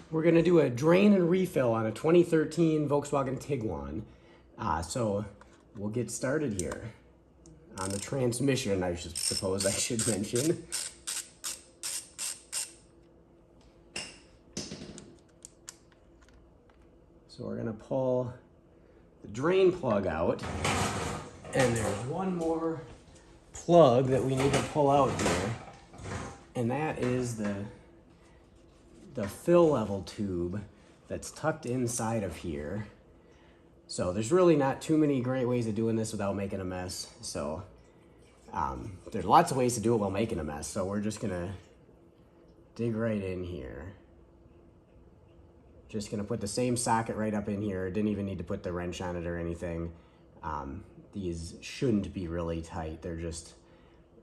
We're gonna do a drain and refill on a 2013 Volkswagen Tiguan. So we'll get started here. On the transmission, I suppose I should mention. So we're gonna pull the drain plug out, and there's one more plug that we need to pull out here, and that is the fill level tube that's tucked inside of here. So there's really not too many great ways of doing this without making a mess. So there's lots of ways to do it while making a mess. So we're just gonna dig right in here. Just gonna put the same socket right up in here. Didn't even need to put the wrench on it or anything. These shouldn't be really tight. They're just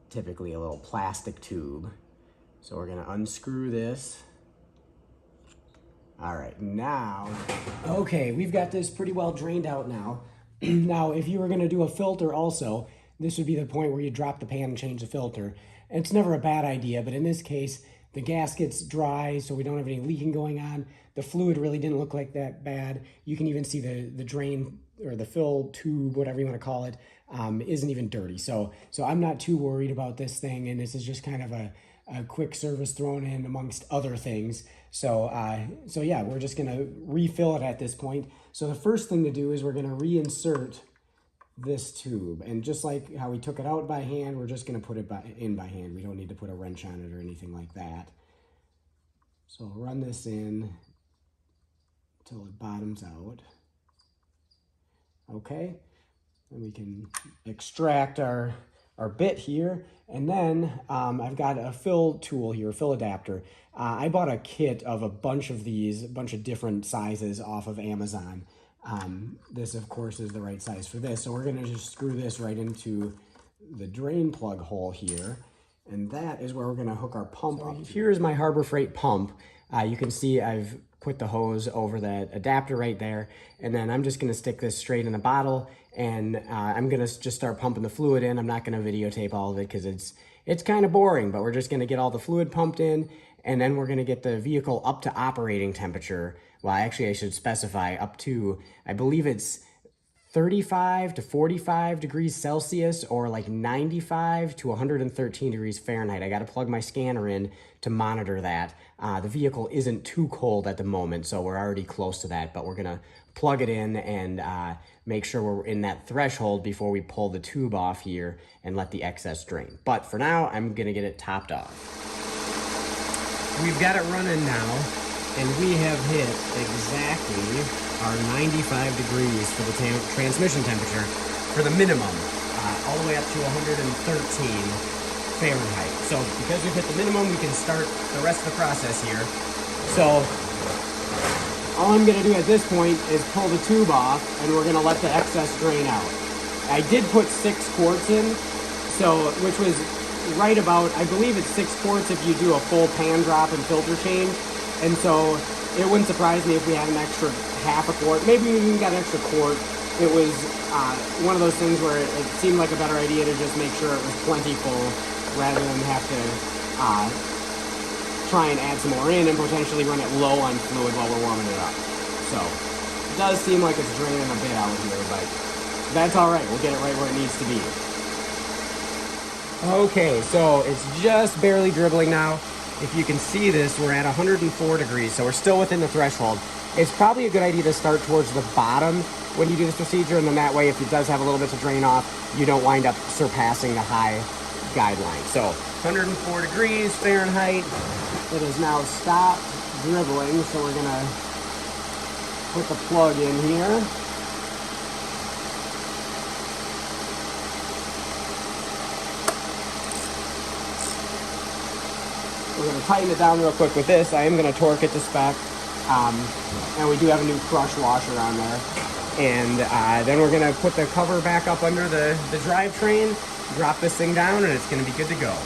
typically a little plastic tube. So we're gonna unscrew this. All right, now, okay, we've got this pretty well drained out now. Now, if you were gonna do a filter also, this would be the point where you drop the pan and change the filter. And it's never a bad idea, but in this case, the gasket's dry, so we don't have any leaking going on. The fluid really didn't look like that bad. You can even see the drain or the fill tube, whatever you wanna call it, isn't even dirty. So I'm not too worried about this thing, and this is just kind of a quick service thrown in amongst other things. So yeah, we're just gonna refill it at this point. So the first thing to do is we're gonna reinsert this tube. And just like how we took it out by hand, we're just gonna put it in by hand. We don't need to put a wrench on it or anything like that. So I'll run this in until it bottoms out. Okay, and we can extract our bit here, and then I've got a fill tool here, a fill adapter. I bought a kit of a bunch of these, a bunch of different sizes off of Amazon. This, of course, is the right size for this. So we're gonna just screw this right into the drain plug hole here, and that is where we're gonna hook our pump up. Here is my Harbor Freight pump. You can see I've put the hose over that adapter right there, and then I'm just gonna stick this straight in a bottle, and I'm gonna just start pumping the fluid in. I'm not gonna videotape all of it because it's kind of boring, but we're just gonna get all the fluid pumped in, and then we're gonna get the vehicle up to operating temperature. Well, actually I should specify up to, I believe it's 35 to 45 degrees Celsius or like 95 to 113 degrees Fahrenheit. I gotta plug my scanner in to monitor that. The vehicle isn't too cold at the moment, so we're already close to that, but we're gonna plug it in and make sure we're in that threshold before we pull the tube off here and let the excess drain. But for now, I'm gonna get it topped off. We've got it running now, and we have hit exactly our 95 degrees for the transmission temperature for the minimum, all the way up to 113 Fahrenheit. So because we've hit the minimum, we can start the rest of the process here. So all I'm gonna do at this point is pull the tube off, and we're gonna let the excess drain out. I did put 6 quarts in, so which was right about, I believe it's 6 quarts if you do a full pan drop and filter change. And so it wouldn't surprise me if we had an extra half a quart, maybe we even got an extra quart. It was one of those things where it seemed like a better idea to just make sure it was plentiful rather than have to try and add some more in and potentially run it low on fluid while we're warming it up. So it does seem like it's draining a bit out here, but that's all right. We'll get it right where it needs to be. Okay, so it's just barely dribbling now. If you can see this, we're at 104 degrees, so we're still within the threshold. It's probably a good idea to start towards the bottom when you do this procedure, and then that way, if it does have a little bit to drain off, you don't wind up surpassing the high guideline. So 104 degrees Fahrenheit. It has now stopped dribbling, so we're gonna put the plug in here. We're going to tighten it down real quick with this. I am going to torque it to spec. And we do have a new crush washer on there. And then we're going to put the cover back up under the drivetrain, drop this thing down, and it's going to be good to go.